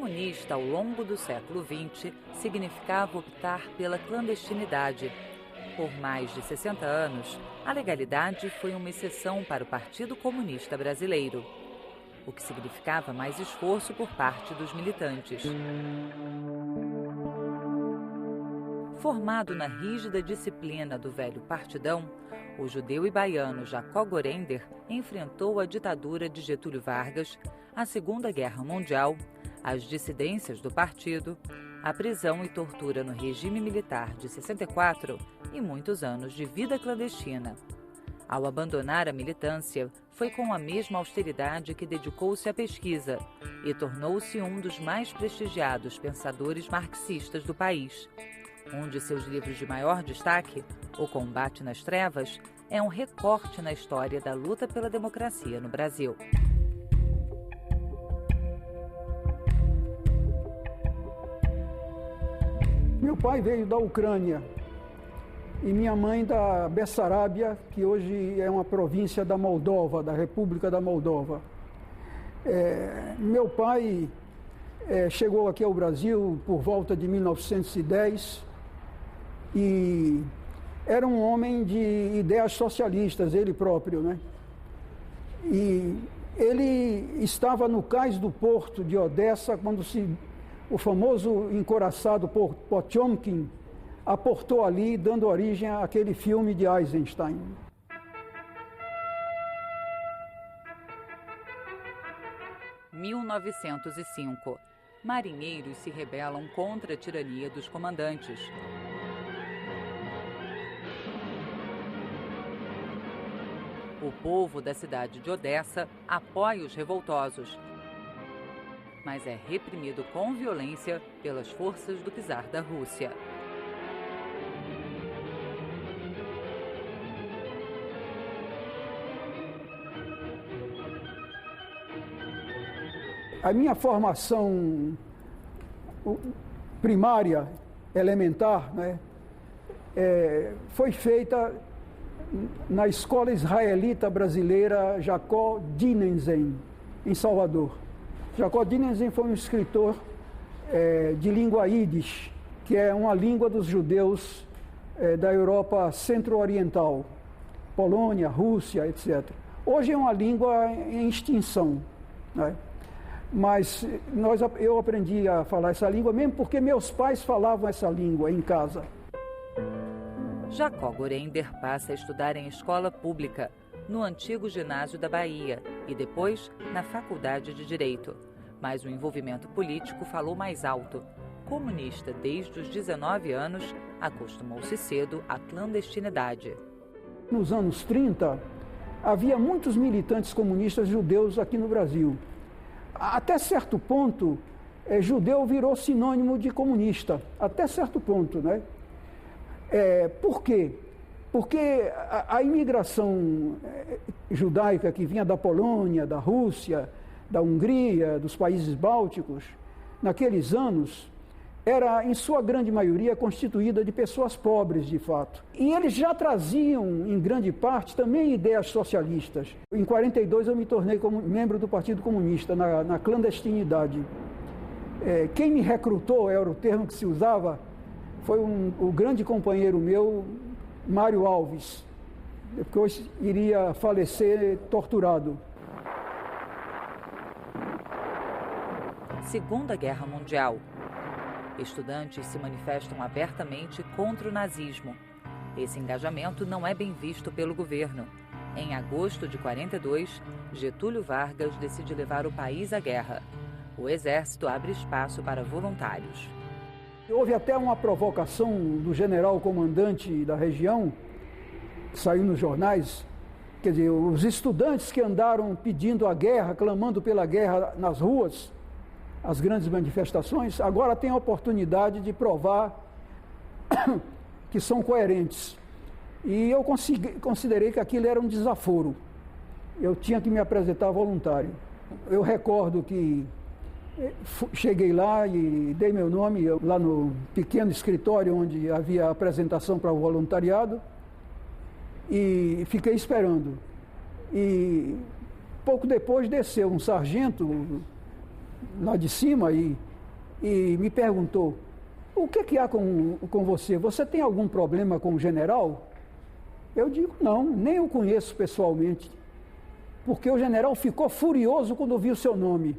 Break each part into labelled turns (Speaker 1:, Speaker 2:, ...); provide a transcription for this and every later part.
Speaker 1: comunista ao longo do século XX significava optar pela clandestinidade. Por mais de 60 anos, a legalidade foi uma exceção para o Partido Comunista Brasileiro, o que significava mais esforço por parte dos militantes. Formado na rígida disciplina do velho partidão, o judeu e baiano Jacó Gorender enfrentou a ditadura de Getúlio Vargas, a Segunda Guerra Mundial, as dissidências do partido, a prisão e tortura no regime militar de 64 e muitos anos de vida clandestina. Ao abandonar a militância, foi com a mesma austeridade que dedicou-se à pesquisa e tornou-se um dos mais prestigiados pensadores marxistas do país. Um de seus livros de maior destaque, O Combate nas Trevas, é um recorte na história da luta pela democracia no Brasil.
Speaker 2: Meu pai veio da Ucrânia e minha mãe da Bessarábia, que hoje é uma província da Moldova, da República da Moldova. Meu pai chegou aqui ao Brasil por volta de 1910 e era um homem de ideias socialistas, ele próprio, né? E ele estava no cais do porto de Odessa quando o famoso encouraçado por Potemkin aportou ali, dando origem àquele filme de Eisenstein.
Speaker 1: Em 1905, marinheiros se rebelam contra a tirania dos comandantes. O povo da cidade de Odessa apoia os revoltosos, mas é reprimido com violência pelas forças do czar da Rússia.
Speaker 2: A minha formação primária, elementar, né, foi feita na Escola Israelita Brasileira Jacó Dinenzen, em Salvador. Jacó Dinenzen foi um escritor de língua Yiddish, que é uma língua dos judeus da Europa centro-oriental, Polônia, Rússia, etc. Hoje é uma língua em extinção, né? Mas eu aprendi a falar essa língua mesmo porque meus pais falavam essa língua em casa.
Speaker 1: Jacó Gorender passa a estudar em escola pública, no antigo ginásio da Bahia e depois na Faculdade de Direito. Mas o envolvimento político falou mais alto. Comunista desde os 19 anos, acostumou-se cedo à clandestinidade.
Speaker 2: Nos anos 30, havia muitos militantes comunistas judeus aqui no Brasil. Até certo ponto, judeu virou sinônimo de comunista, até certo ponto, né? Por quê? Porque a imigração judaica que vinha da Polônia, da Rússia, da Hungria, dos países bálticos, naqueles anos, era, em sua grande maioria, constituída de pessoas pobres, de fato. E eles já traziam, em grande parte, também ideias socialistas. Em 42, eu me tornei membro do Partido Comunista, na clandestinidade. Quem me recrutou, era o termo que se usava, foi o grande companheiro meu, Mário Alves, que depois iria falecer torturado.
Speaker 1: Segunda Guerra Mundial. Estudantes se manifestam abertamente contra o nazismo. Esse engajamento não é bem visto pelo governo. Em agosto de 42, Getúlio Vargas decide levar o país à guerra. O exército abre espaço para voluntários.
Speaker 2: Houve até uma provocação do general comandante da região, que saiu nos jornais. Quer dizer, os estudantes que andaram pedindo a guerra, clamando pela guerra nas ruas, as grandes manifestações, agora têm a oportunidade de provar que são coerentes. E eu considerei que aquilo era um desaforo. Eu tinha que me apresentar voluntário. Eu recordo que cheguei lá e dei meu nome lá no pequeno escritório onde havia apresentação para o voluntariado e fiquei esperando. E pouco depois desceu um sargento lá de cima e e me perguntou: o que há com você? Você tem algum problema com o general? Eu digo: não, nem o conheço pessoalmente, porque o general ficou furioso quando viu o seu nome,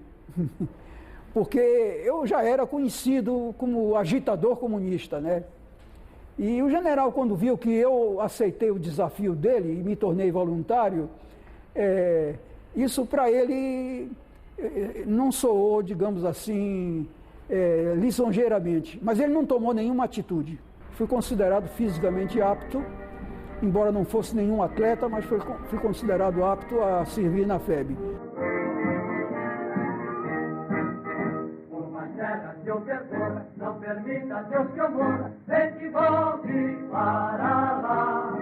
Speaker 2: porque eu já era conhecido como agitador comunista, né? E o general, quando viu que eu aceitei o desafio dele e me tornei voluntário, isso para ele não soou, digamos assim, lisonjeiramente, mas ele não tomou nenhuma atitude. Fui considerado fisicamente apto, embora não fosse nenhum atleta, mas fui considerado apto a servir na FEB.
Speaker 3: Não permita, Deus, que eu morra, sem que volte para lá.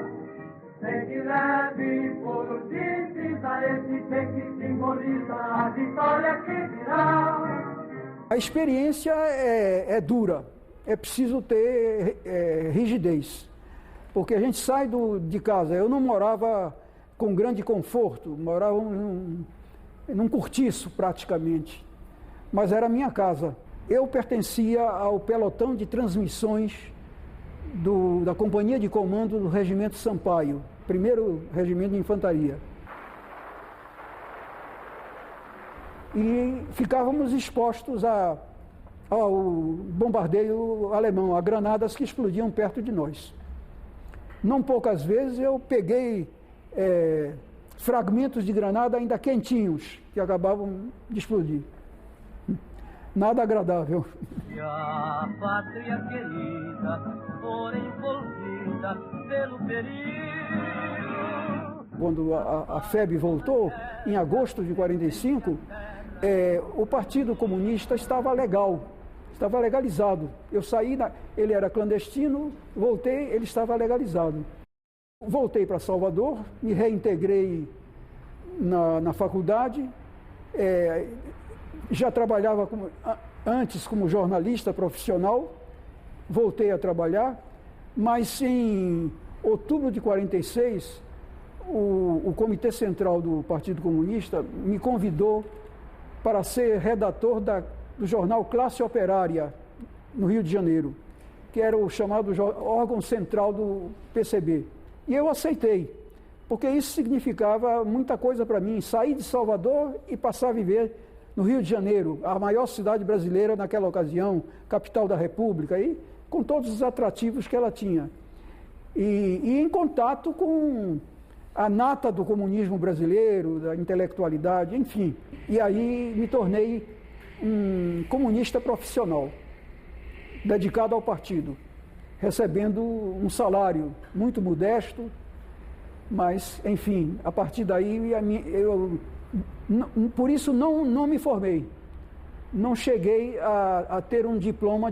Speaker 3: Sem que leve por divisa esse que simboliza a vitória que virá.
Speaker 2: A experiência é dura, é preciso ter rigidez, porque a gente sai de casa. Eu não morava com grande conforto, morava num cortiço praticamente, mas era a minha casa. Eu pertencia ao pelotão de transmissões da Companhia de Comando do Regimento Sampaio, primeiro Regimento de Infantaria. E ficávamos expostos ao bombardeio alemão, a granadas que explodiam perto de nós. Não poucas vezes eu peguei fragmentos de granada ainda quentinhos, que acabavam de explodir. Nada agradável.
Speaker 3: E a pátria querida for envolvida pelo perigo.
Speaker 2: Quando a FEB voltou, em agosto de 45, o Partido Comunista estava legal, estava legalizado. Eu saí, ele era clandestino, voltei, ele estava legalizado. Voltei para Salvador, me reintegrei na faculdade, já trabalhava antes como jornalista profissional, voltei a trabalhar, mas em outubro de 46, o Comitê Central do Partido Comunista me convidou para ser redator do jornal Classe Operária, no Rio de Janeiro, que era o chamado órgão central do PCB. E eu aceitei, porque isso significava muita coisa para mim, sair de Salvador e passar a viver no Rio de Janeiro, a maior cidade brasileira naquela ocasião, capital da República, e com todos os atrativos que ela tinha. E em contato com a nata do comunismo brasileiro, da intelectualidade, enfim. E aí me tornei um comunista profissional, dedicado ao partido, recebendo um salário muito modesto, mas, enfim, a partir daí por isso não me formei. Não cheguei a ter um diploma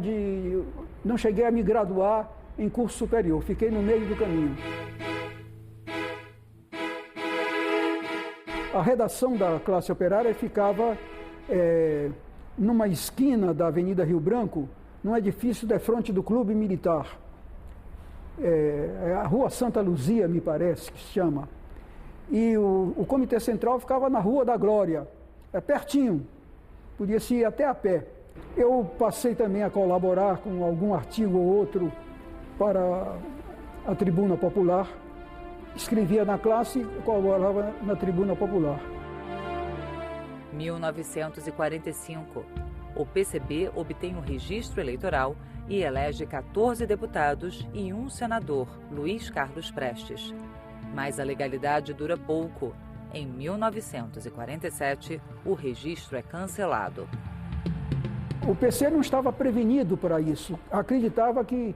Speaker 2: não cheguei a me graduar em curso superior, fiquei no meio do caminho. A redação da Classe Operária ficava numa esquina da Avenida Rio Branco, num edifício defronte do Clube Militar. A Rua Santa Luzia, me parece que se chama. E o Comitê Central ficava na Rua da Glória, pertinho, podia-se ir até a pé. Eu passei também a colaborar com algum artigo ou outro para a Tribuna Popular, escrevia na Classe e colaborava na Tribuna Popular.
Speaker 1: 1945, o PCB obtém um registro eleitoral e elege 14 deputados e um senador, Luiz Carlos Prestes. Mas a legalidade dura pouco. Em 1947, o registro é cancelado.
Speaker 2: O PC não estava prevenido para isso. Acreditava que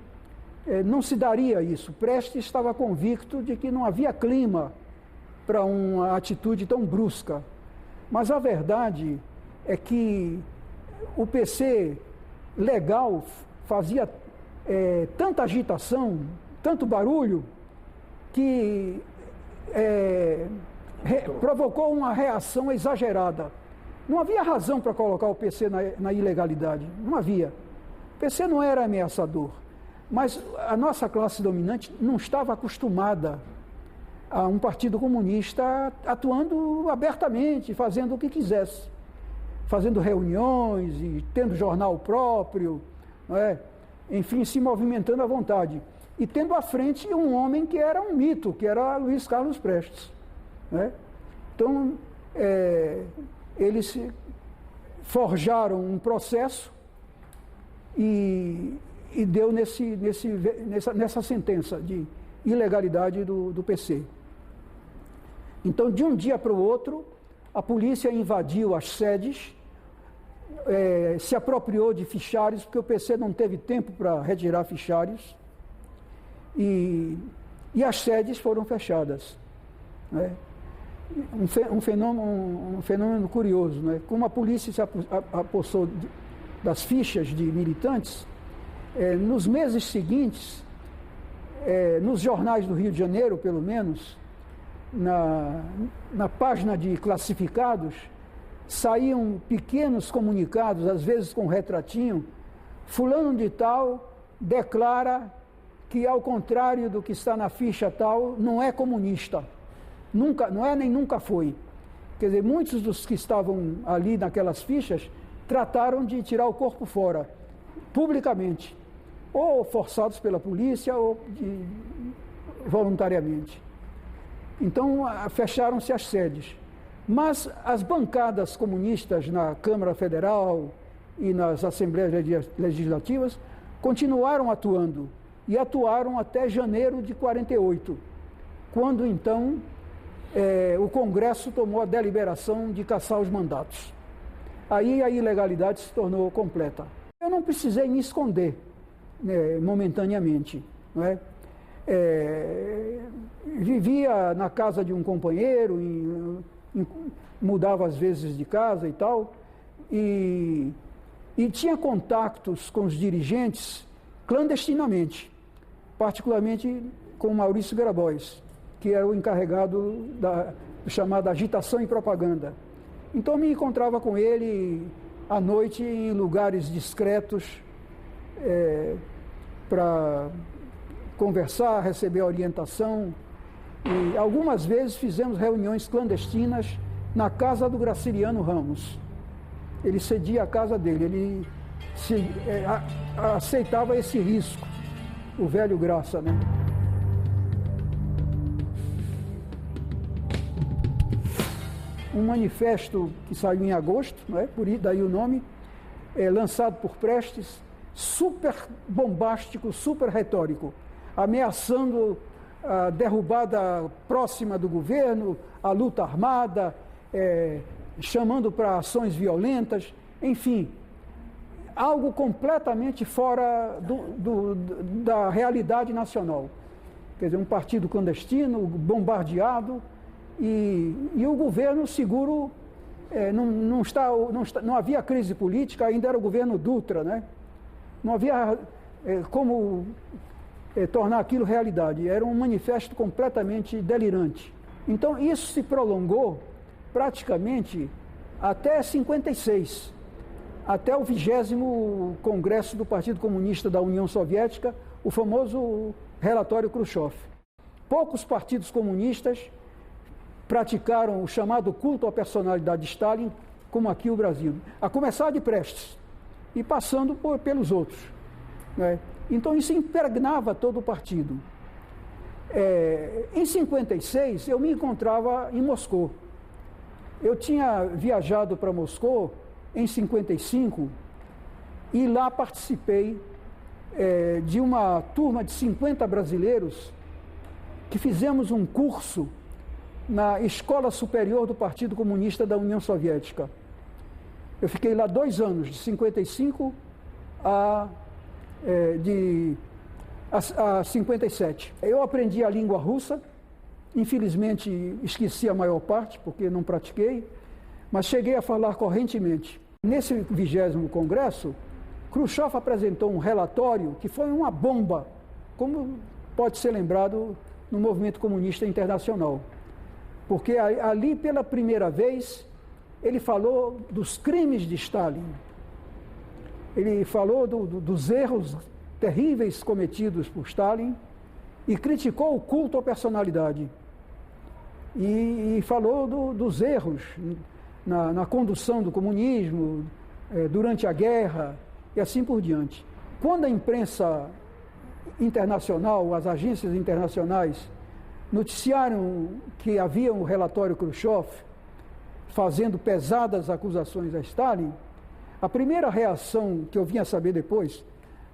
Speaker 2: não se daria isso. Prestes estava convicto de que não havia clima para uma atitude tão brusca. Mas a verdade é que o PC legal fazia tanta agitação, tanto barulho, que provocou uma reação exagerada. Não havia razão para colocar o PC na ilegalidade, não havia. O PC não era ameaçador, mas a nossa classe dominante não estava acostumada a um partido comunista atuando abertamente, fazendo o que quisesse. fazendo reuniões e tendo jornal próprio, não é? Enfim, se movimentando à vontade. E tendo à frente um homem que era um mito, que era Luiz Carlos Prestes. Né? Então, eles forjaram um processo e deu nessa sentença de ilegalidade do PC. Então, de um dia para o outro, a polícia invadiu as sedes, se apropriou de fichários, porque o PC não teve tempo para retirar fichários, e as sedes foram fechadas. Né? Um fenômeno curioso, né? Como a polícia se apossou das fichas de militantes, nos meses seguintes, nos jornais do Rio de Janeiro, pelo menos, na página de classificados, saíam pequenos comunicados, às vezes com retratinho: fulano de tal declara que, ao contrário do que está na ficha tal, não é comunista. Nunca, não é nem nunca foi. Quer dizer, muitos dos que estavam ali naquelas fichas trataram de tirar o corpo fora, publicamente, ou forçados pela polícia, ou voluntariamente. Então, fecharam-se as sedes. Mas as bancadas comunistas na Câmara Federal e nas Assembleias Legislativas continuaram atuando, e atuaram até janeiro de 48, quando, então, o Congresso tomou a deliberação de cassar os mandatos. Aí a ilegalidade se tornou completa. Eu não precisei me esconder, né, momentaneamente. Não é? Vivia na casa de um companheiro, mudava às vezes de casa e tal, e tinha contatos com os dirigentes clandestinamente, particularmente com Maurício Grabois, que era o encarregado da chamada agitação e propaganda. Então, me encontrava com ele à noite em lugares discretos para conversar, receber orientação. E algumas vezes fizemos reuniões clandestinas na casa do Graciliano Ramos. Ele cedia a casa dele, ele aceitava esse risco, o velho Graça, né? Um manifesto que saiu em agosto, não é? Por daí o nome, lançado por Prestes, super bombástico, super retórico, ameaçando a derrubada próxima do governo, a luta armada, chamando para ações violentas, enfim, algo completamente fora da realidade nacional. Quer dizer, um partido clandestino, bombardeado, e o governo seguro, não havia crise política, ainda era o governo Dutra, né? Não havia como tornar aquilo realidade, era um manifesto completamente delirante. Então isso se prolongou praticamente até 56, até o 20º Congresso do Partido Comunista da União Soviética, o famoso relatório Khrushchev. Poucos partidos comunistas praticaram o chamado culto à personalidade de Stalin, como aqui o Brasil, a começar de Prestes e passando pelos outros, né? Então isso impregnava todo o partido. Em 56 eu me encontrava em Moscou. Eu tinha viajado para Moscou em 55 e lá participei de uma turma de 50 brasileiros que fizemos um curso na Escola Superior do Partido Comunista da União Soviética. Eu fiquei lá 2 anos, de 55 a 57. Eu aprendi a língua russa, infelizmente esqueci a maior parte, porque não pratiquei, mas cheguei a falar correntemente. Nesse 20º Congresso, Khrushchev apresentou um relatório que foi uma bomba, como pode ser lembrado no movimento comunista internacional. Porque ali, pela primeira vez, ele falou dos crimes de Stalin. Ele falou dos erros terríveis cometidos por Stalin e criticou o culto à personalidade. E falou dos erros na condução do comunismo, durante a guerra e assim por diante. Quando a imprensa internacional, as agências internacionais, noticiaram que havia um relatório Khrushchev fazendo pesadas acusações a Stalin, a primeira reação que eu vim a saber depois,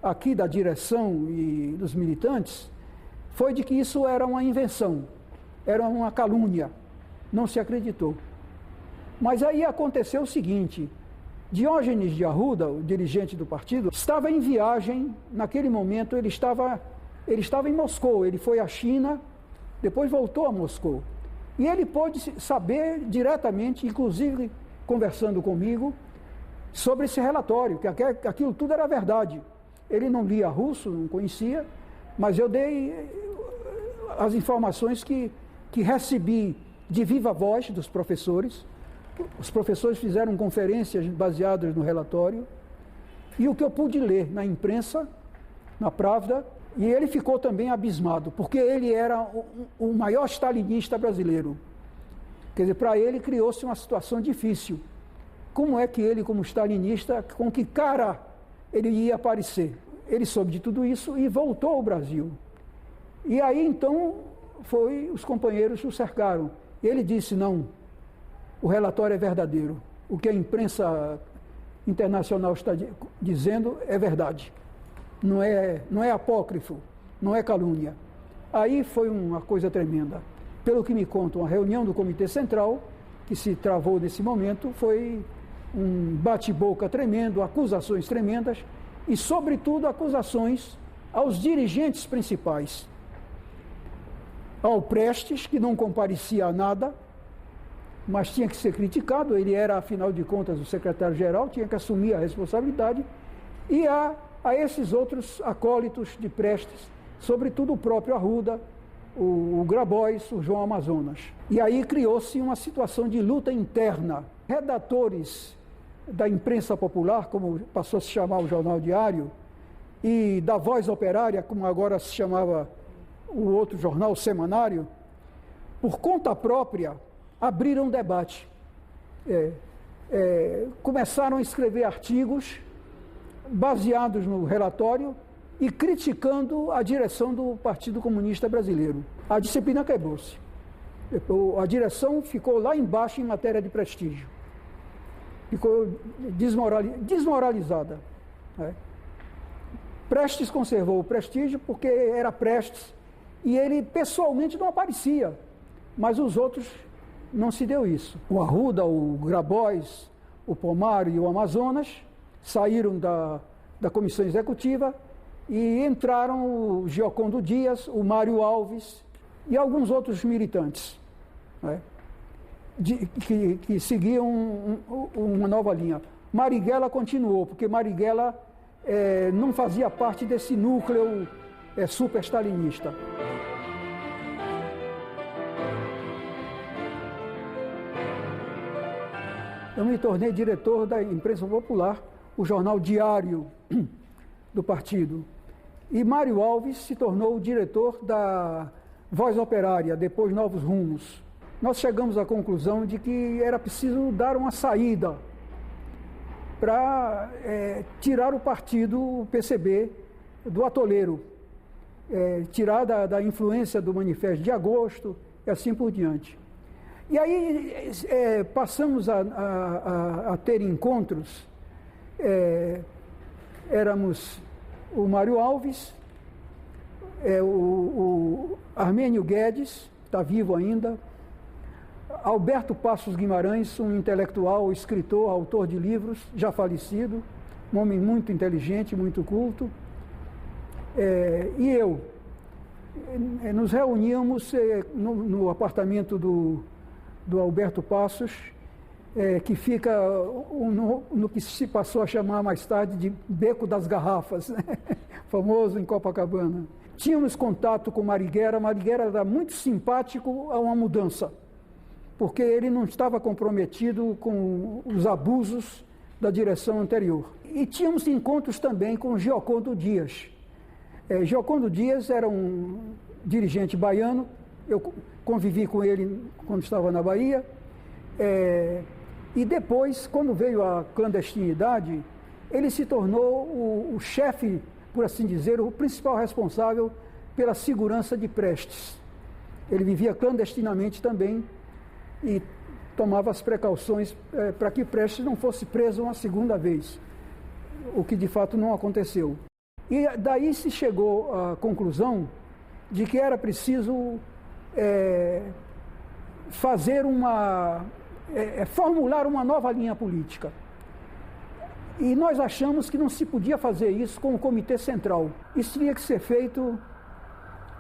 Speaker 2: aqui da direção e dos militantes, foi de que isso era uma invenção, era uma calúnia, não se acreditou. Mas aí aconteceu o seguinte: Diógenes de Arruda, o dirigente do partido, estava em viagem, naquele momento ele estava em Moscou, ele foi à China, depois voltou a Moscou. E ele pôde saber diretamente, inclusive conversando comigo, sobre esse relatório, que aquilo tudo era verdade. Ele não lia russo, não conhecia, mas eu dei as informações que recebi de viva voz dos professores. Os professores fizeram conferências baseadas no relatório, e o que eu pude ler na imprensa, na Pravda, e ele ficou também abismado, porque ele era o maior stalinista brasileiro. Quer dizer, para ele criou-se uma situação difícil. Como é que ele, como stalinista, com que cara ele ia aparecer? Ele soube de tudo isso e voltou ao Brasil. E aí, então, os companheiros o cercaram. E ele disse: não, o relatório é verdadeiro. O que a imprensa internacional está dizendo é verdade. Não é apócrifo, não é calúnia. Aí foi uma coisa tremenda. Pelo que me contam, a reunião do Comitê Central, que se travou nesse momento, foi um bate-boca tremendo, acusações tremendas e, sobretudo, acusações aos dirigentes principais. Ao Prestes, que não comparecia a nada, mas tinha que ser criticado, ele era, afinal de contas, o secretário-geral, tinha que assumir a responsabilidade, e a esses outros acólitos de Prestes, sobretudo o próprio Arruda, o Grabois, o João Amazonas. E aí criou-se uma situação de luta interna. Redatores da imprensa popular, como passou a se chamar o Jornal Diário, e da Voz Operária, como agora se chamava o outro jornal, o Semanário, por conta própria, abriram um debate. Começaram a escrever artigos baseados no relatório e criticando a direção do Partido Comunista Brasileiro. A disciplina quebrou-se. A direção ficou lá embaixo em matéria de prestígio. Ficou desmoralizada. Prestes conservou o prestígio porque era Prestes e ele pessoalmente não aparecia, mas os outros não se deu isso. O Arruda, o Grabois, o Pomário e o Amazonas saíram da comissão executiva e entraram o Giocondo Dias, o Mário Alves e alguns outros militantes, que seguiam uma nova linha. Marighella continuou, porque Marighella não fazia parte desse núcleo super-stalinista. Eu me tornei diretor da imprensa popular, o jornal Diário do partido. E Mário Alves se tornou o diretor da Voz Operária, depois Novos Rumos. Nós chegamos à conclusão de que era preciso dar uma saída para tirar o partido, o PCB, do atoleiro, tirar da influência do Manifesto de Agosto e assim por diante. E aí passamos a ter encontros, éramos o Mário Alves, o Armênio Guedes, está vivo ainda, Alberto Passos Guimarães, um intelectual, escritor, autor de livros, já falecido, um homem muito inteligente, muito culto, e eu. Nos reuníamos no apartamento do Alberto Passos, que fica no que se passou a chamar mais tarde de Beco das Garrafas, né? Famoso em Copacabana. Tínhamos contato com Marighella era muito simpático a uma mudança, porque ele não estava comprometido com os abusos da direção anterior. E tínhamos encontros também com Giocondo Dias. Giocondo Dias era um dirigente baiano, eu convivi com ele quando estava na Bahia, E depois, quando veio a clandestinidade, ele se tornou o chefe, por assim dizer, o principal responsável pela segurança de Prestes. Ele vivia clandestinamente também e tomava as precauções para que Prestes não fosse preso uma segunda vez, o que de fato não aconteceu. E daí se chegou à conclusão de que era preciso formular uma nova linha política. E nós achamos que não se podia fazer isso com o Comitê Central. Isso tinha que ser feito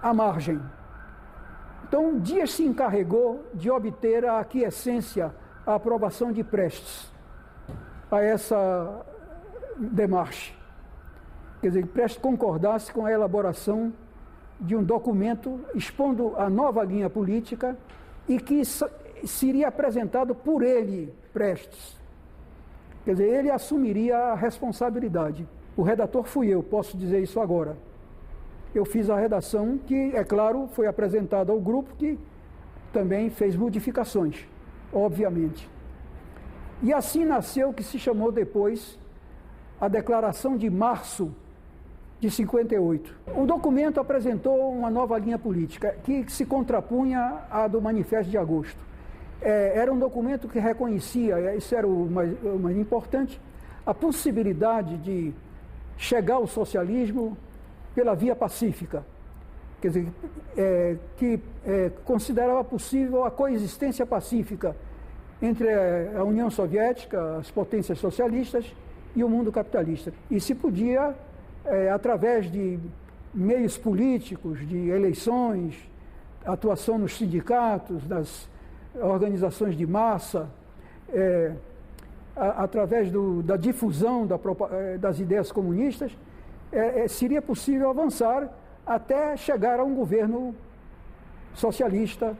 Speaker 2: à margem. Então, Dias se encarregou de obter a aquiescência, a aprovação de Prestes a essa demarche. Quer dizer, que Prestes concordasse com a elaboração de um documento expondo a nova linha política e que seria apresentado por ele, Prestes. Quer dizer, ele assumiria a responsabilidade. O redator fui eu, posso dizer isso agora. Eu fiz a redação que, é claro, foi apresentada ao grupo, que também fez modificações, obviamente. E assim nasceu o que se chamou depois a Declaração de Março de 58. O documento apresentou uma nova linha política que se contrapunha à do Manifesto de Agosto. Era um documento que reconhecia, isso era o mais importante, a possibilidade de chegar ao socialismo pela via pacífica. Quer dizer, que considerava possível a coexistência pacífica entre a União Soviética, as potências socialistas e o mundo capitalista. E se podia, através de meios políticos, de eleições, atuação nos sindicatos, nas organizações de massa, através da difusão das ideias comunistas, seria possível avançar até chegar a um governo socialista,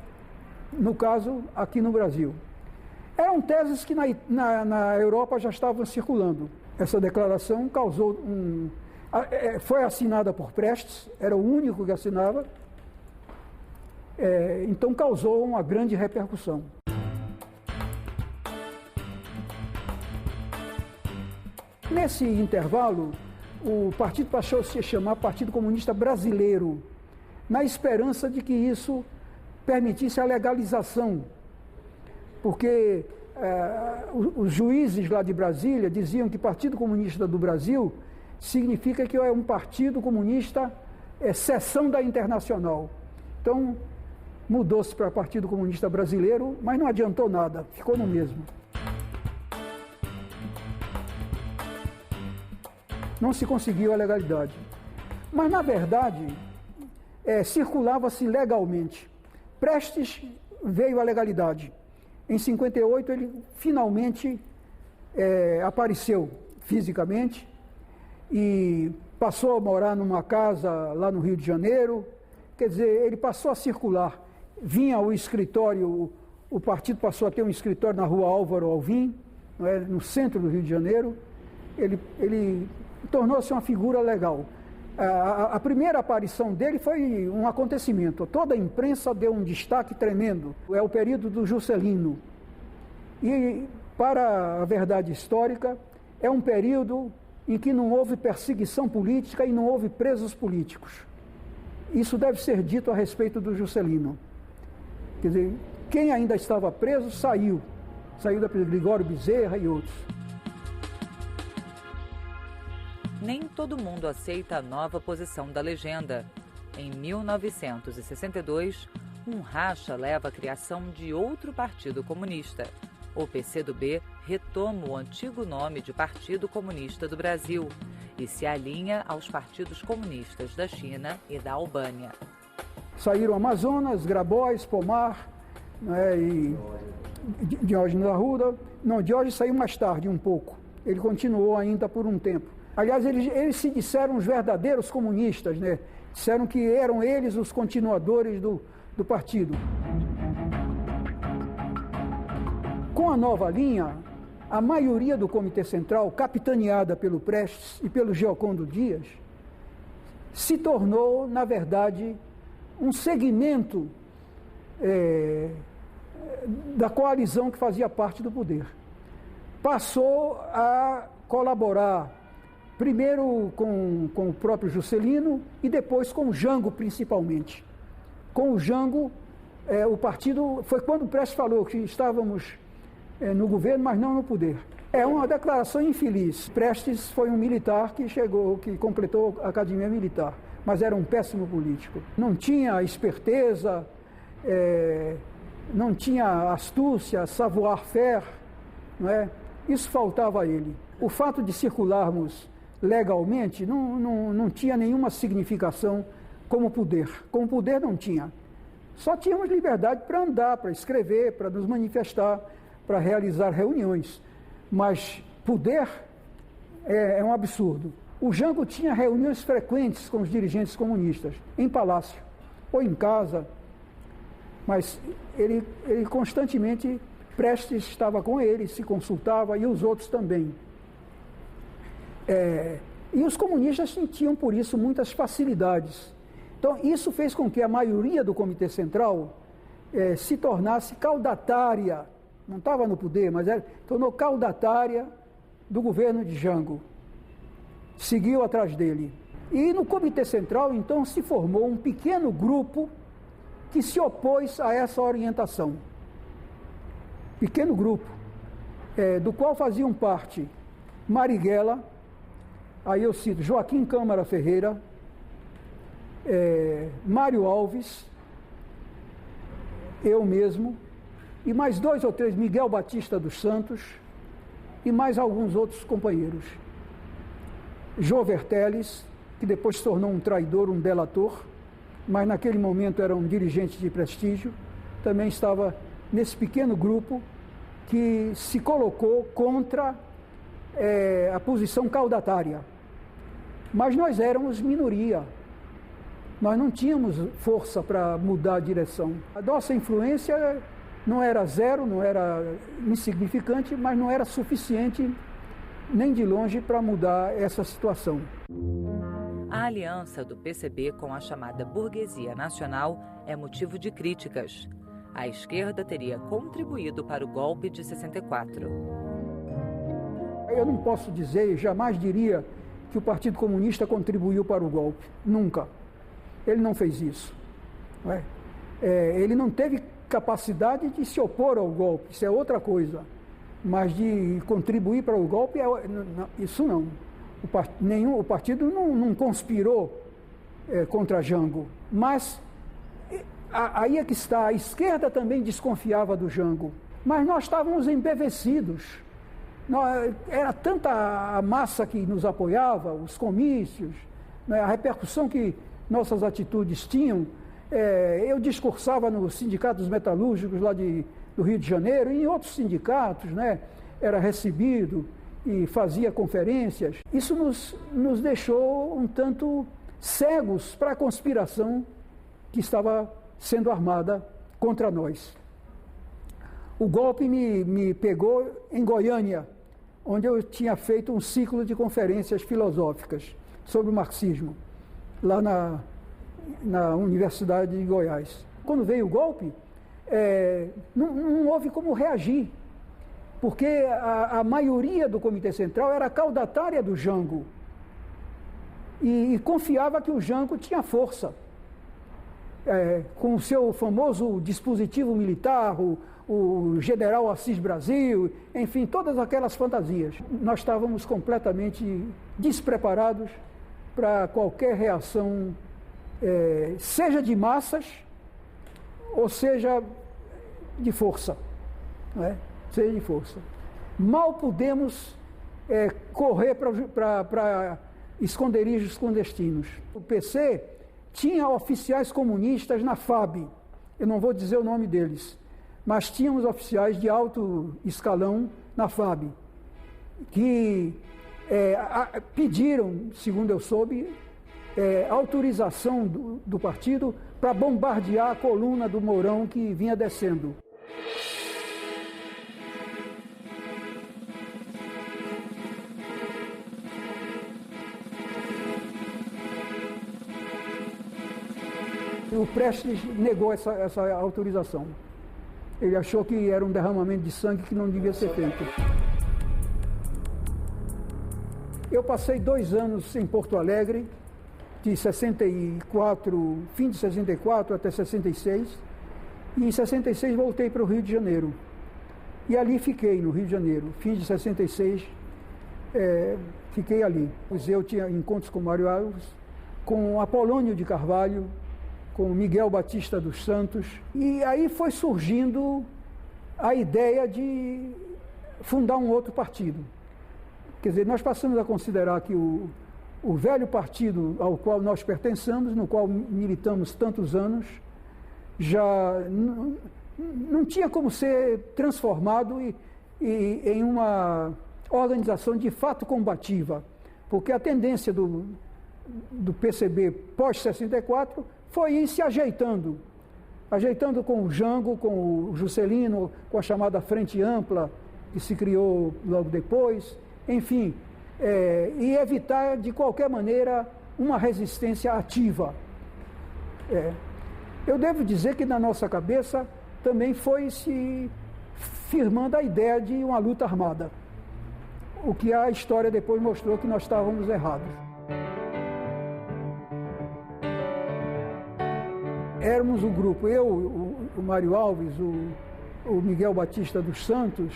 Speaker 2: no caso, aqui no Brasil. Eram teses que na Europa já estavam circulando. Essa declaração causou foi assinada por Prestes, era o único que assinava, então causou uma grande repercussão. Nesse intervalo, o partido passou a se chamar Partido Comunista Brasileiro, na esperança de que isso permitisse a legalização, porque os juízes lá de Brasília diziam que Partido Comunista do Brasil significa que é um partido comunista, seção da Internacional. Então, mudou-se para Partido Comunista Brasileiro, mas não adiantou nada, ficou no mesmo. Não se conseguiu a legalidade. Mas, na verdade, circulava-se legalmente. Prestes veio a legalidade. Em 58, ele finalmente apareceu fisicamente e passou a morar numa casa lá no Rio de Janeiro. Quer dizer, ele passou a circular. Vinha ao escritório, o partido passou a ter um escritório na rua Álvaro Alvim, no centro do Rio de Janeiro. Ele tornou-se uma figura legal. A primeira aparição dele foi um acontecimento. Toda a imprensa deu um destaque tremendo. É o período do Juscelino. E, para a verdade histórica, é um período em que não houve perseguição política e não houve presos políticos. Isso deve ser dito a respeito do Juscelino. Quer dizer, quem ainda estava preso saiu. Saiu da prisão, Gregório Bezerra e outros.
Speaker 1: Nem todo mundo aceita a nova posição da legenda. Em 1962, um racha leva à criação de outro partido comunista. O PCdoB retoma o antigo nome de Partido Comunista do Brasil e se alinha aos partidos comunistas da China e da Albânia.
Speaker 2: Saíram Amazonas, Grabois, Pomar, e Diógenes Arruda. Não, Diógenes saiu mais tarde um pouco. Ele continuou ainda por um tempo. Aliás, eles se disseram os verdadeiros comunistas, né? Disseram que eram eles os continuadores do partido. Com a nova linha, a maioria do Comitê Central, capitaneada pelo Prestes e pelo Giocondo Dias, se tornou, na verdade, um segmento da coalizão que fazia parte do poder. passou a colaborar primeiro com o próprio Juscelino e depois com o Jango, principalmente. Com o Jango, o partido... Foi quando o Prestes falou que estávamos no governo, mas não no poder. É uma declaração infeliz. Prestes foi um militar que completou a academia militar, mas era um péssimo político. Não tinha esperteza, não tinha astúcia, savoir-faire, não é? Isso faltava a ele. O fato de circularmos legalmente não tinha nenhuma significação como poder. Como poder não tinha. Só tínhamos liberdade para andar, para escrever, para nos manifestar, para realizar reuniões. Mas poder é um absurdo. O Jango tinha reuniões frequentes com os dirigentes comunistas, em palácio ou em casa, mas ele constantemente, Prestes estava com ele, se consultava, e os outros também. E os comunistas sentiam, por isso, muitas facilidades. Então, isso fez com que a maioria do Comitê Central se tornasse caudatária, não estava no poder, mas tornou caudatária do governo de Jango. Seguiu atrás dele. E no Comitê Central, então, se formou um pequeno grupo que se opôs a essa orientação. Pequeno grupo, do qual faziam parte Marighella, aí eu cito Joaquim Câmara Ferreira, Mário Alves, eu mesmo, e mais 2 ou 3, Miguel Batista dos Santos, e mais alguns outros companheiros. Jô Verteles, que depois se tornou um traidor, um delator, mas naquele momento era um dirigente de prestígio, também estava nesse pequeno grupo que se colocou contra a posição caudatária. Mas nós éramos minoria, nós não tínhamos força para mudar a direção. A nossa influência não era zero, não era insignificante, mas não era suficiente nem de longe para mudar essa situação.
Speaker 1: A aliança do PCB com a chamada burguesia nacional é motivo de críticas. A esquerda teria contribuído para o golpe de 64.
Speaker 2: Eu não posso dizer, jamais diria que o Partido Comunista contribuiu para o golpe. Nunca. Ele não fez isso. Não é? Ele não teve capacidade de se opor ao golpe, isso é outra coisa. Mas de contribuir para o golpe, isso não. O partido não conspirou contra Jango. Mas aí é que está, a esquerda também desconfiava do Jango. Mas nós estávamos embevecidos. Era tanta a massa que nos apoiava, os comícios, né, a repercussão que nossas atitudes tinham. Eu discursava no Sindicato dos Metalúrgicos lá do Rio de Janeiro e em outros sindicatos, né, era recebido e fazia conferências. Isso nos deixou um tanto cegos para a conspiração que estava sendo armada contra nós. O golpe me pegou em Goiânia, onde eu tinha feito um ciclo de conferências filosóficas sobre o marxismo, lá na Universidade de Goiás. Quando veio o golpe, não houve como reagir, porque a maioria do Comitê Central era caudatária do Jango e confiava que o Jango tinha força. Com o seu famoso dispositivo militar, o general Assis Brasil, enfim, todas aquelas fantasias. Nós estávamos completamente despreparados para qualquer reação, seja de massas, ou seja de força. Não é? Seja de força. Mal pudemos correr para esconderijos clandestinos. O PC tinha oficiais comunistas na FAB, eu não vou dizer o nome deles, mas tínhamos oficiais de alto escalão na FAB, que pediram, segundo eu soube, autorização do partido para bombardear a coluna do Mourão que vinha descendo. O Prestes negou essa autorização. Ele achou que era um derramamento de sangue que não devia ser feito. Eu passei 2 anos em Porto Alegre, de 64, fim de 64 até 66, e em 66 voltei para o Rio de Janeiro. E ali fiquei, no Rio de Janeiro. Fim de 66, fiquei ali. Eu tinha encontros com Mário Alves, com Apolônio de Carvalho, com Miguel Batista dos Santos, e aí foi surgindo a ideia de fundar um outro partido. Quer dizer, nós passamos a considerar que o velho partido ao qual nós pertencemos, no qual militamos tantos anos, já não tinha como ser transformado em uma organização de fato combativa, porque a tendência do PCB pós-64 foi ir se ajeitando com o Jango, com o Juscelino, com a chamada Frente Ampla, que se criou logo depois, enfim, e evitar de qualquer maneira uma resistência ativa. Eu devo dizer que na nossa cabeça também foi se firmando a ideia de uma luta armada, o que a história depois mostrou que nós estávamos errados. Éramos um grupo, eu, o Mário Alves, o Miguel Batista dos Santos,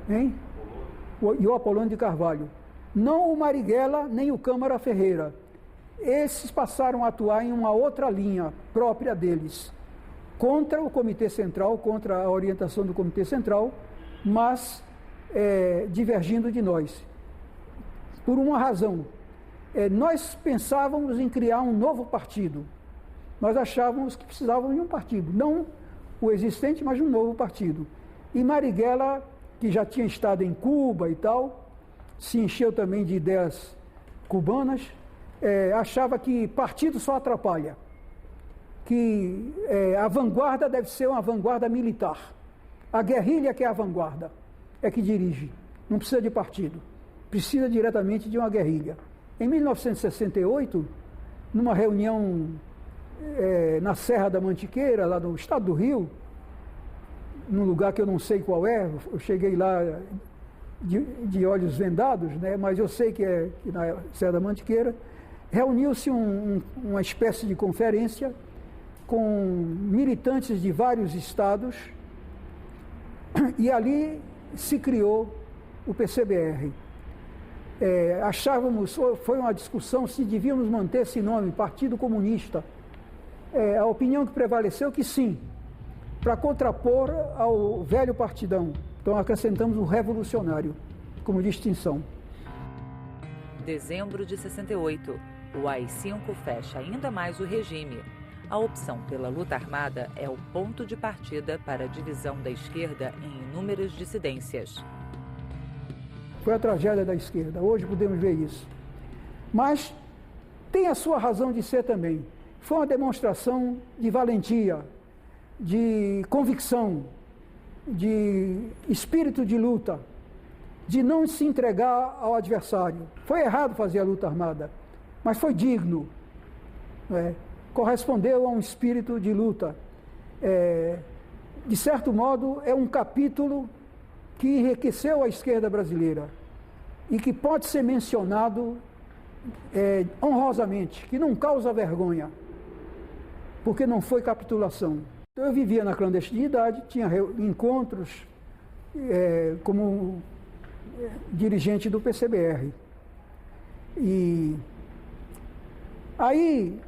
Speaker 2: e o Apolônio de Carvalho. Não o Marighella, nem o Câmara Ferreira. Esses passaram a atuar em uma outra linha própria deles, contra o Comitê Central, contra a orientação do Comitê Central, mas divergindo de nós. Por uma razão, nós pensávamos em criar um novo partido. Nós achávamos que precisávamos de um partido, não o existente, mas um novo partido. E Marighella, que já tinha estado em Cuba e tal, se encheu também de ideias cubanas, achava que partido só atrapalha, que a vanguarda deve ser uma vanguarda militar. A guerrilha que é a vanguarda, é que dirige, não precisa de partido, precisa diretamente de uma guerrilha. Em 1968, numa reunião na Serra da Mantiqueira, lá no estado do Rio, num lugar que eu não sei qual é, eu cheguei lá de olhos vendados, né, mas eu sei que é na Serra da Mantiqueira, reuniu-se uma espécie de conferência com militantes de vários estados e ali se criou o PCBR. Foi uma discussão se devíamos manter esse nome, Partido Comunista. A opinião que prevaleceu que sim, para contrapor ao velho partidão. Então acrescentamos o revolucionário como distinção.
Speaker 1: Dezembro de 68, o AI-5 fecha ainda mais o regime. A opção pela luta armada é o ponto de partida para a divisão da esquerda em inúmeras dissidências.
Speaker 2: Foi a tragédia da esquerda, hoje podemos ver isso. Mas tem a sua razão de ser também. Foi uma demonstração de valentia, de convicção, de espírito de luta, de não se entregar ao adversário. Foi errado fazer a luta armada, mas foi digno, correspondeu a um espírito de luta. De certo modo, é um capítulo que enriqueceu a esquerda brasileira e que pode ser mencionado honrosamente, que não causa vergonha, porque não foi capitulação. Então, eu vivia na clandestinidade, tinha encontros como dirigente do PCBR. E aí,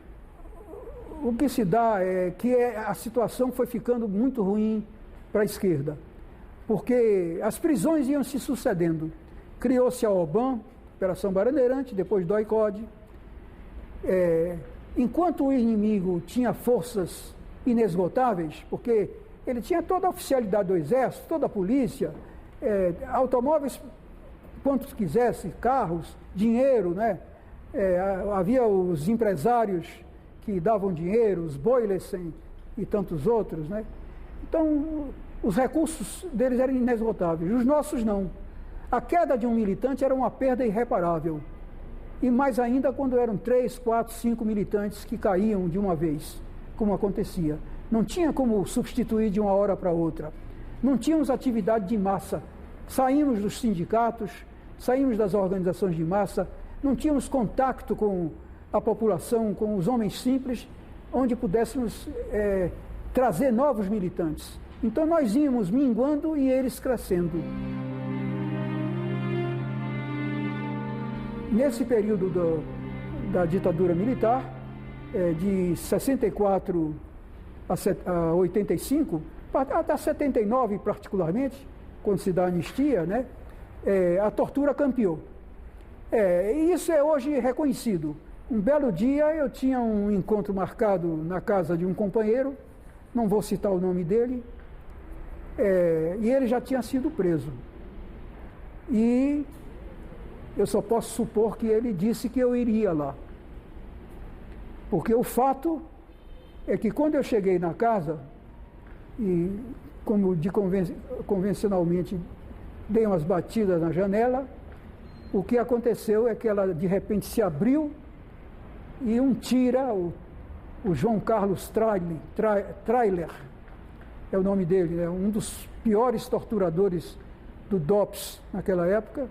Speaker 2: o que se dá é que a situação foi ficando muito ruim para a esquerda, porque as prisões iam se sucedendo. Criou-se a OBAN, Operação Bandeirante, depois do DOI-CODE. Enquanto o inimigo tinha forças inesgotáveis, porque ele tinha toda a oficialidade do Exército, toda a polícia, automóveis quantos quisesse, carros, dinheiro, né? Havia os empresários que davam dinheiro, os Boylesen e tantos outros, né? Então, os recursos deles eram inesgotáveis, os nossos não. A queda de um militante era uma perda irreparável. E mais ainda quando eram 3, 4, 5 militantes que caíam de uma vez, como acontecia. Não tinha como substituir de uma hora para outra. Não tínhamos atividade de massa. Saímos dos sindicatos, saímos das organizações de massa, não tínhamos contato com a população, com os homens simples, onde pudéssemos trazer novos militantes. Então nós íamos minguando e eles crescendo. Nesse período da ditadura militar, de 64 a 85, até 79 particularmente, quando se dá anistia, né, a tortura campeou. E isso é hoje reconhecido. Um belo dia eu tinha um encontro marcado na casa de um companheiro, não vou citar o nome dele, e ele já tinha sido preso. E eu só posso supor que ele disse que eu iria lá. Porque o fato é que quando eu cheguei na casa, e como convencionalmente dei umas batidas na janela, o que aconteceu é que ela de repente se abriu e um tira, o João Carlos Trailer, é o nome dele, né? Um dos piores torturadores do DOPS naquela época,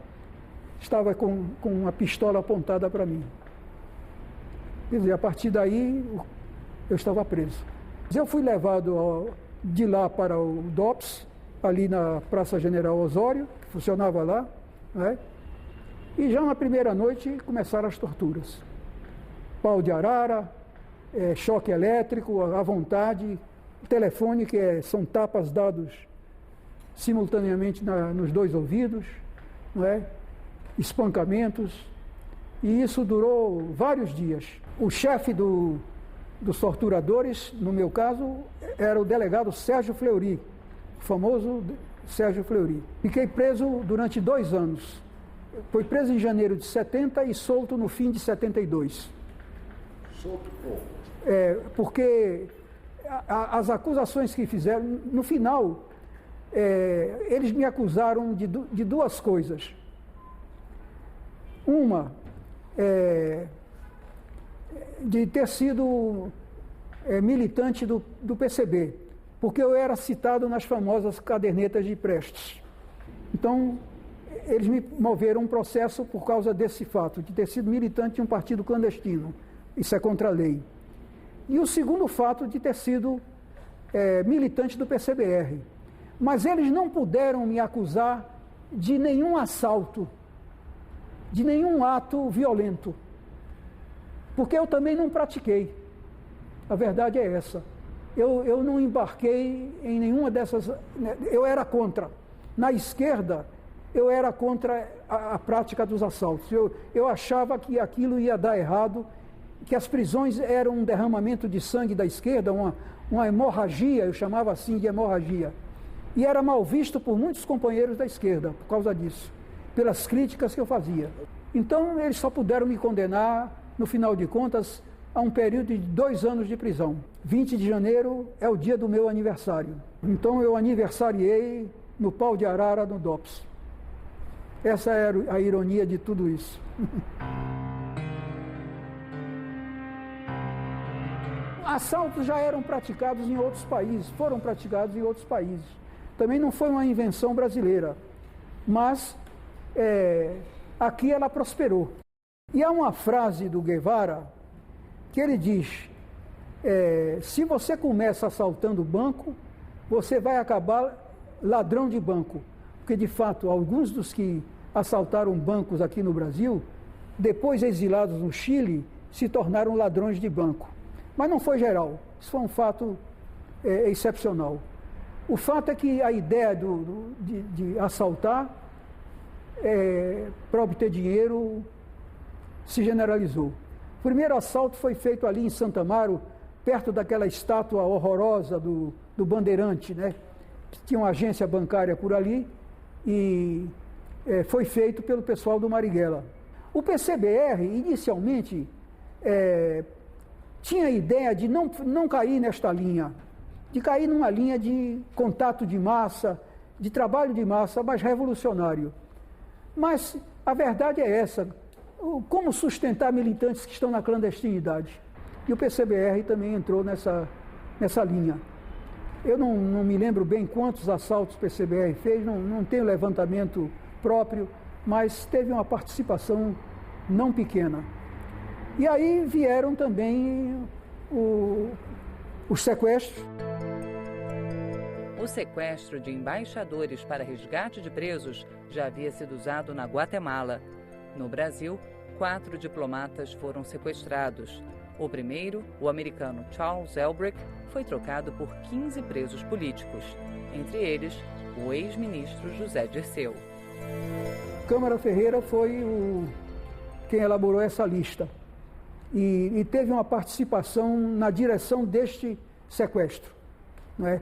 Speaker 2: estava com uma pistola apontada para mim. Quer dizer, a partir daí eu estava preso. Eu fui levado de lá para o DOPS, ali na Praça General Osório, que funcionava lá, né? E já na primeira noite começaram as torturas. Pau de arara, choque elétrico à vontade, telefone, que são tapas dados simultaneamente nos dois ouvidos, não é? Espancamentos, e isso durou vários dias. O chefe dos torturadores, no meu caso, era o delegado Sérgio Fleury, o famoso Sérgio Fleury. Fiquei preso durante 2 anos. Foi preso em janeiro de 70 e solto no fim de 72.
Speaker 4: Solto como?
Speaker 2: Porque as acusações que fizeram, no final, eles me acusaram de 2 coisas. Uma, de ter sido militante do PCB, porque eu era citado nas famosas cadernetas de Prestes. Então, eles me moveram um processo por causa desse fato, de ter sido militante de um partido clandestino. Isso é contra a lei. E o segundo fato de ter sido militante do PCBR. Mas eles não puderam me acusar de nenhum assalto, de nenhum ato violento, porque eu também não pratiquei. A verdade é essa. Eu não embarquei em nenhuma dessas. Eu era contra. Na esquerda, eu era contra a prática dos assaltos. Eu achava que aquilo ia dar errado, que as prisões eram um derramamento de sangue da esquerda, uma hemorragia, eu chamava assim de hemorragia. E era mal visto por muitos companheiros da esquerda, por causa disso, pelas críticas que eu fazia. Então, eles só puderam me condenar, no final de contas, a um período de 2 anos de prisão. 20 de janeiro é o dia do meu aniversário. Então, eu aniversariei no pau de arara no DOPS. Essa era a ironia de tudo isso. Assaltos já eram praticados em outros países, foram praticados em outros países. Também não foi uma invenção brasileira, mas aqui ela prosperou. E há uma frase do Guevara que ele diz, se você começa assaltando banco, você vai acabar ladrão de banco. Porque, de fato, alguns dos que assaltaram bancos aqui no Brasil, depois exilados no Chile, se tornaram ladrões de banco. Mas não foi geral, isso foi um fato excepcional. O fato é que a ideia de assaltar para obter dinheiro se generalizou. O primeiro assalto foi feito ali em Santa Amaro, perto daquela estátua horrorosa do Bandeirante, né? Tinha uma agência bancária por ali e foi feito pelo pessoal do Marighella. O PCBR, inicialmente, tinha a ideia de não cair nesta linha, de cair numa linha de contato de massa, de trabalho de massa, mas revolucionário. Mas a verdade é essa, como sustentar militantes que estão na clandestinidade? E o PCBR também entrou nessa linha. Eu não me lembro bem quantos assaltos o PCBR fez, não tenho levantamento próprio, mas teve uma participação não pequena. E aí vieram também os sequestros.
Speaker 1: O sequestro de embaixadores para resgate de presos já havia sido usado na Guatemala. No Brasil, 4 diplomatas foram sequestrados. O primeiro, o americano Charles Elbrick, foi trocado por 15 presos políticos, entre eles o ex-ministro José Dirceu.
Speaker 2: Câmara Ferreira foi quem elaborou essa lista e teve uma participação na direção deste sequestro, não é?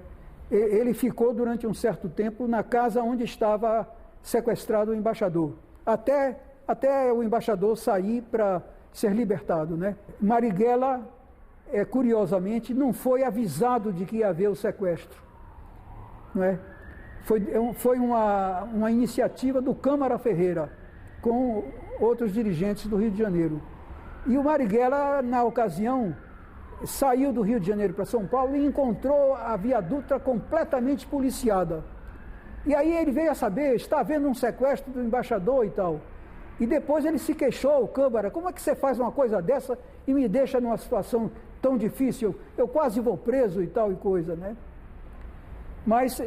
Speaker 2: Ele ficou durante um certo tempo na casa onde estava sequestrado o embaixador, até o embaixador sair para ser libertado, né? Marighella, curiosamente, não foi avisado de que ia haver o sequestro, não é? Foi uma iniciativa do Câmara Ferreira, com outros dirigentes do Rio de Janeiro. E o Marighella, na ocasião, saiu do Rio de Janeiro para São Paulo e encontrou a Via Dutra completamente policiada. E aí ele veio a saber, está havendo um sequestro do embaixador e tal. E depois ele se queixou, o Câmara, como é que você faz uma coisa dessa e me deixa numa situação tão difícil? Eu quase vou preso e tal e coisa, né? Mas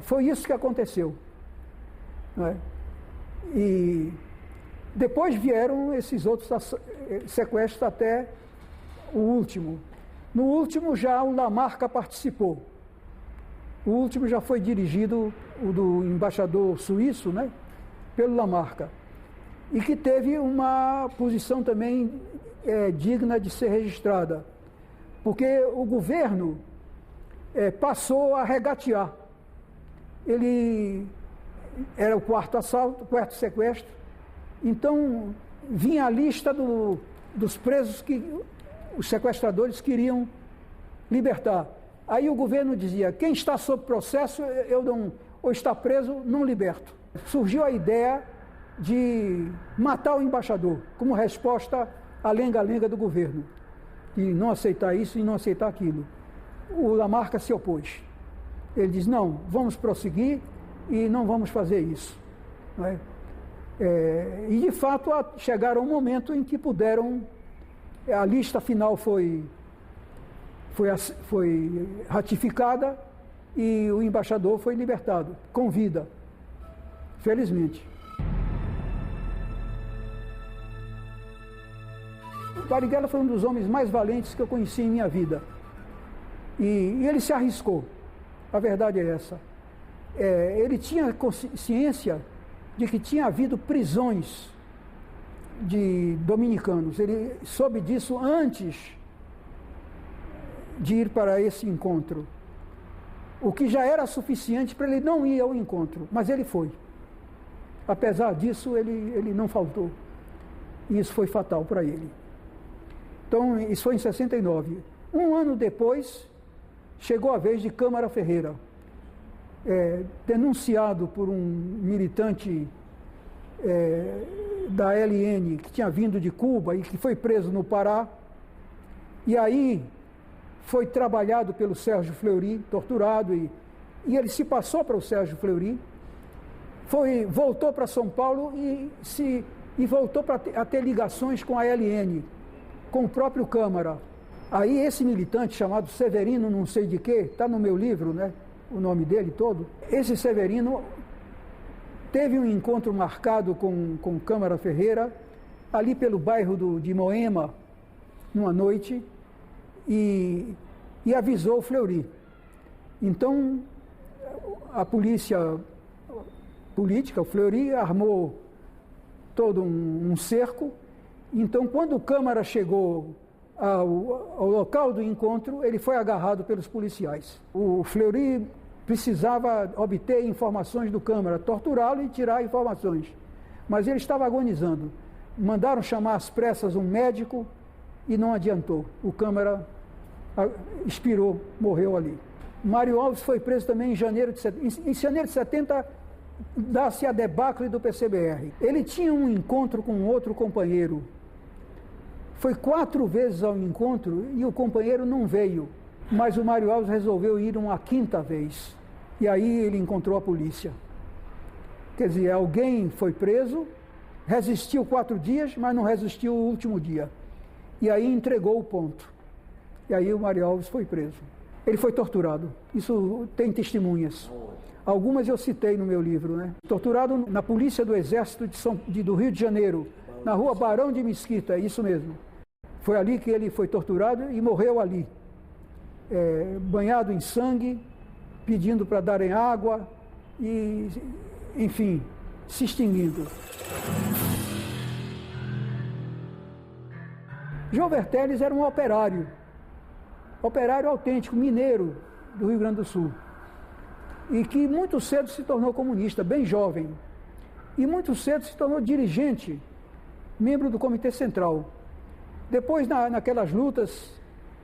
Speaker 2: foi isso que aconteceu, não é? E depois vieram esses outros sequestros até o último. No último já o Lamarca participou. O último já foi dirigido, o do embaixador suíço, né, pelo Lamarca. E que teve uma posição também digna de ser registrada. Porque o governo passou a regatear. Ele era o quarto assalto, o quarto sequestro. Então, vinha a lista dos presos que os sequestradores queriam libertar. Aí o governo dizia, quem está sob processo, ou está preso, não liberto. Surgiu a ideia de matar o embaixador, como resposta à lenga-lenga do governo, e não aceitar isso e não aceitar aquilo. O Lamarca se opôs. Ele diz, não, vamos prosseguir e não vamos fazer isso. Não é? E de fato chegaram um momento em que puderam, a lista final foi ratificada e o embaixador foi libertado, com vida, felizmente. Marighella foi um dos homens mais valentes que eu conheci em minha vida. E ele se arriscou, a verdade é essa. Ele tinha consciência de que tinha havido prisões de dominicanos. Ele soube disso antes de ir para esse encontro, o que já era suficiente para ele não ir ao encontro, mas ele foi. Apesar disso, ele não faltou. E isso foi fatal para ele. Então, isso foi em 69. Um ano depois, chegou a vez de Câmara Ferreira, denunciado por um militante da LN que tinha vindo de Cuba e que foi preso no Pará. E aí foi trabalhado pelo Sérgio Fleury, torturado, e ele se passou para o Sérgio Fleury, voltou para São Paulo e voltou a ter ligações com a LN, com o próprio Câmara. Aí esse militante chamado Severino, não sei de quê, está no meu livro, né, o nome dele todo, esse Severino teve um encontro marcado com Câmara Ferreira, ali pelo bairro de Moema, numa noite, e avisou o Fleury. Então, a polícia política, o Fleury, armou todo um cerco. Então, quando o Câmara chegou ao local do encontro, ele foi agarrado pelos policiais. O Fleury precisava obter informações do Câmara, torturá-lo e tirar informações. Mas ele estava agonizando. Mandaram chamar às pressas um médico e não adiantou. O Câmara expirou, morreu ali. Mário Alves foi preso também em janeiro de 70. Em janeiro de 70, dá-se a debacle do PCBR. Ele tinha um encontro com outro companheiro. Foi 4 vezes ao encontro e o companheiro não veio. Mas o Mário Alves resolveu ir uma 5ª vez. E aí ele encontrou a polícia. Quer dizer, alguém foi preso, resistiu 4 dias, mas não resistiu o último dia. E aí entregou o ponto. E aí o Mário Alves foi preso. Ele foi torturado. Isso tem testemunhas. Algumas eu citei no meu livro, né? Torturado na Polícia do Exército do Rio de Janeiro, na rua Barão de Mesquita, é isso mesmo. Foi ali que ele foi torturado e morreu ali. Banhado em sangue, pedindo para darem água e, enfim, se extinguindo. João Vertelles era um operário autêntico, mineiro do Rio Grande do Sul, e que muito cedo se tornou comunista, bem jovem, e muito cedo se tornou dirigente, membro do Comitê Central. Depois, naquelas lutas,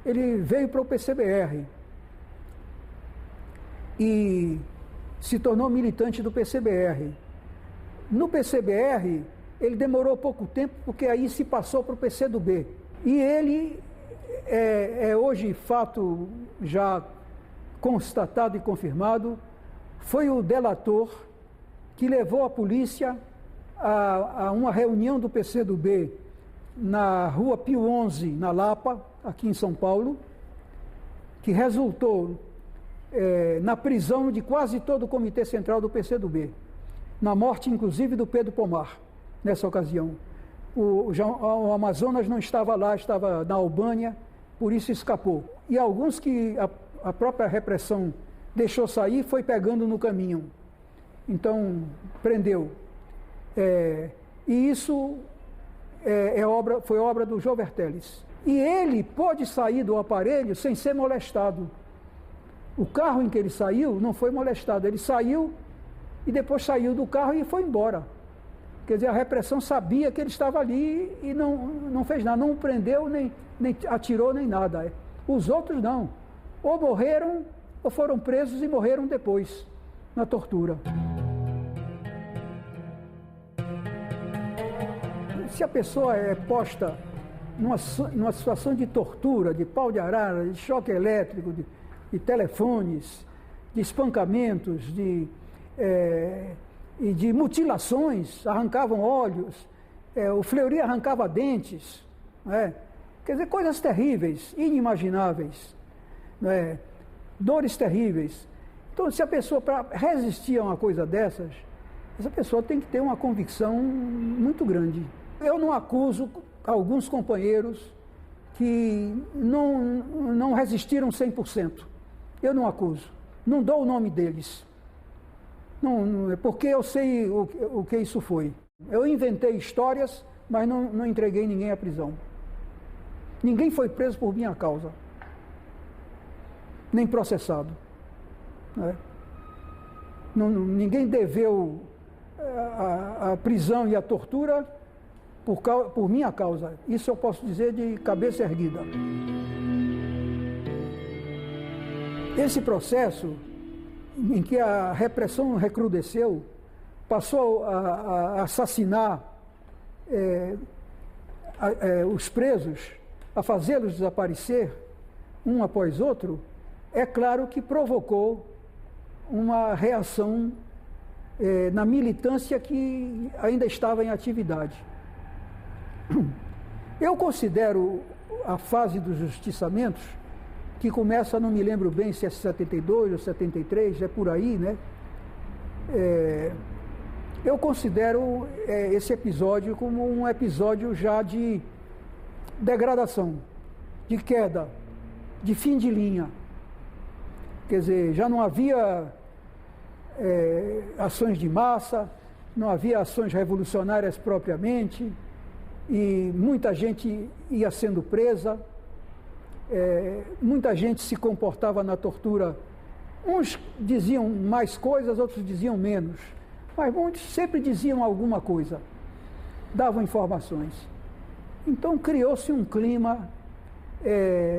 Speaker 2: ele veio para o PCBR e se tornou militante do PCBR. No PCBR, ele demorou pouco tempo, porque aí se passou para o PCdoB. E ele é hoje fato já constatado e confirmado, foi o delator que levou a polícia a uma reunião do PCdoB na Rua Pio XI, na Lapa, aqui em São Paulo, que resultou na prisão de quase todo o Comitê Central do PCdoB, na morte, inclusive, do Pedro Pomar, nessa ocasião. O Amazonas não estava lá, estava na Albânia, por isso escapou. E alguns que a própria repressão deixou sair, foi pegando no caminho. Então, prendeu. E isso foi obra do João Vertelles. E ele pôde sair do aparelho sem ser molestado. O carro em que ele saiu não foi molestado. Ele saiu e depois saiu do carro e foi embora. Quer dizer, a repressão sabia que ele estava ali e não fez nada. Não o prendeu, nem atirou, nem nada. Os outros não. Ou morreram, ou foram presos e morreram depois, na tortura. Se a pessoa é posta numa situação de tortura, de pau de arara, de choque elétrico, de telefones, de espancamentos, e de mutilações, arrancavam olhos, o Fleury arrancava dentes, quer dizer, coisas terríveis, inimagináveis, dores terríveis. Então, se a pessoa, para resistir a uma coisa dessas, essa pessoa tem que ter uma convicção muito grande. Eu não acuso alguns companheiros que não resistiram 100%. Eu não acuso. Não dou o nome deles. Porque eu sei o que isso foi. Eu inventei histórias, mas não entreguei ninguém à prisão. Ninguém foi preso por minha causa. Nem processado. Ninguém deveu a prisão e a tortura por minha causa. Isso eu posso dizer de cabeça erguida. Esse processo em que a repressão recrudesceu, passou a assassinar os presos, a fazê-los desaparecer, um após outro, é claro que provocou uma reação na militância que ainda estava em atividade. Eu considero a fase dos justiçamentos, que começa, não me lembro bem se é 72 ou 73, é por aí, né? Eu considero esse episódio como um episódio já de degradação, de queda, de fim de linha. Quer dizer, já não havia ações de massa, não havia ações revolucionárias propriamente, e muita gente ia sendo presa, muita gente se comportava na tortura. Uns diziam mais coisas, outros diziam menos, mas muitos sempre diziam alguma coisa, davam informações. Então criou-se um clima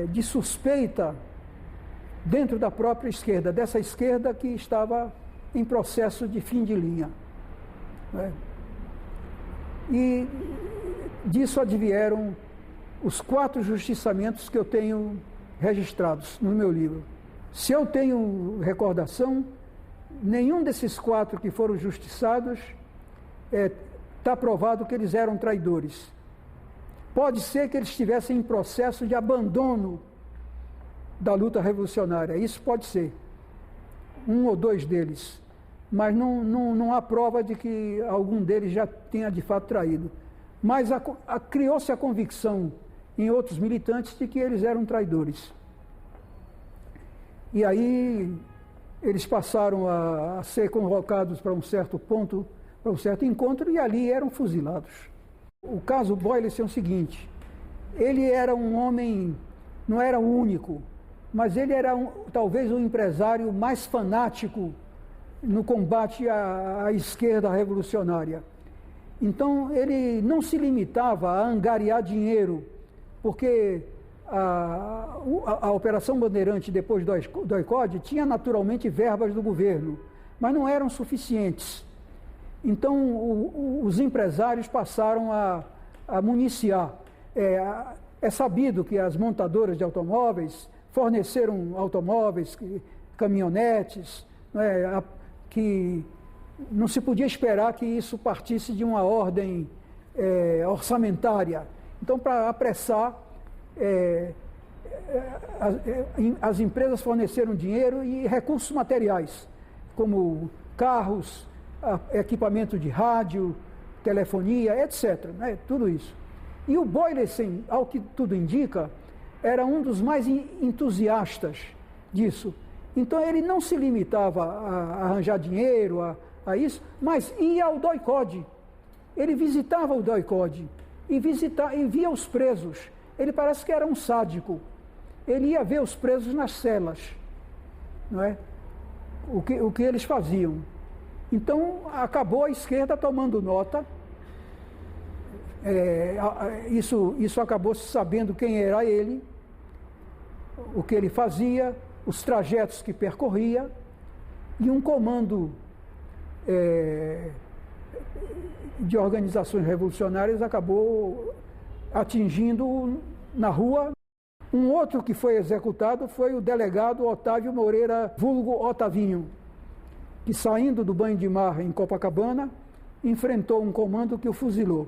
Speaker 2: de suspeita dentro da própria esquerda, dessa esquerda que estava em processo de fim de linha. E disso advieram os 4 justiçamentos que eu tenho registrados no meu livro. Se eu tenho recordação, nenhum desses 4 que foram justiçados está provado que eles eram traidores. Pode ser que eles estivessem em processo de abandono da luta revolucionária, isso pode ser, 1 ou 2 deles, mas não há prova de que algum deles já tenha de fato traído. Mas criou-se a convicção em outros militantes de que eles eram traidores. E aí eles passaram a ser convocados para um certo ponto, para um certo encontro, e ali eram fuzilados. O caso Boyles é o seguinte: ele era um homem, não era o único, mas ele era talvez o empresário mais fanático no combate à esquerda revolucionária. Então ele não se limitava a angariar dinheiro, porque a Operação Bandeirante, depois do OICOD, tinha naturalmente verbas do governo, mas não eram suficientes. Então os empresários passaram a municiar. É sabido que as montadoras de automóveis forneceram automóveis, caminhonetes, que não se podia esperar que isso partisse de uma ordem orçamentária. Então, para apressar, as empresas forneceram dinheiro e recursos materiais, como carros, equipamento de rádio, telefonia, etc., né? Tudo isso. E o Boylessen, ao que tudo indica, era um dos mais entusiastas disso. Então ele não se limitava a arranjar dinheiro, a isso, mas ia ao DOI-CODE. Ele visitava o DOI-CODE e via os presos. Ele parece que era um sádico. Ele ia ver os presos nas celas, não é? O que eles faziam. Então acabou a esquerda tomando nota. Isso acabou se sabendo quem era ele, o que ele fazia, os trajetos que percorria, e um comando de organizações revolucionárias acabou atingindo na rua. Um outro que foi executado foi o delegado Otávio Moreira, vulgo Otavinho, que, saindo do banho de mar em Copacabana, enfrentou um comando que o fuzilou.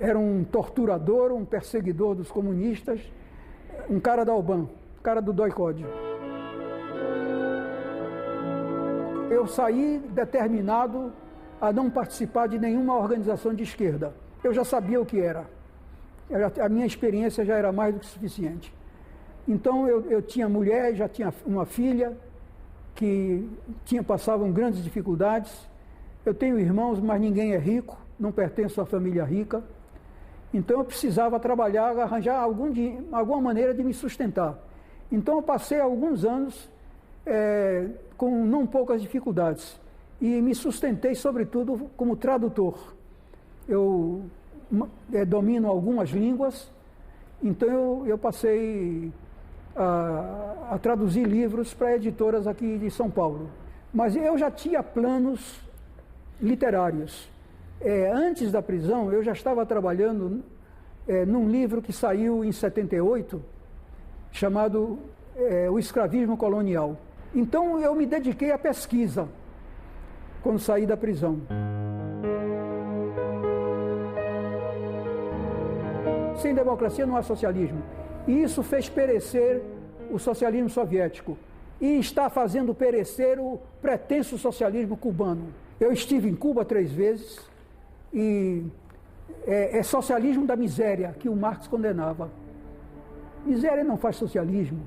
Speaker 2: Era um torturador, um perseguidor dos comunistas, um cara da UBAN, cara do DOI-CODE. Eu saí determinado a não participar de nenhuma organização de esquerda. Eu já sabia o que era. A minha experiência já era mais do que suficiente. Então eu tinha mulher, já tinha uma filha que passavam grandes dificuldades. Eu tenho irmãos, mas ninguém é rico, não pertenço à família rica. Então eu precisava trabalhar, arranjar alguma maneira de me sustentar. Então eu passei alguns anos com não poucas dificuldades e me sustentei sobretudo como tradutor. Eu domino algumas línguas, então eu passei a traduzir livros para editoras aqui de São Paulo. Mas eu já tinha planos literários. Antes da prisão, eu já estava trabalhando num livro que saiu em 78, chamado O Escravismo Colonial. Então eu me dediquei à pesquisa quando saí da prisão. Sem democracia não há socialismo. E isso fez perecer o socialismo soviético. E está fazendo perecer o pretenso socialismo cubano. Eu estive em Cuba 3 vezes e é socialismo da miséria que o Marx condenava. Miséria não faz socialismo.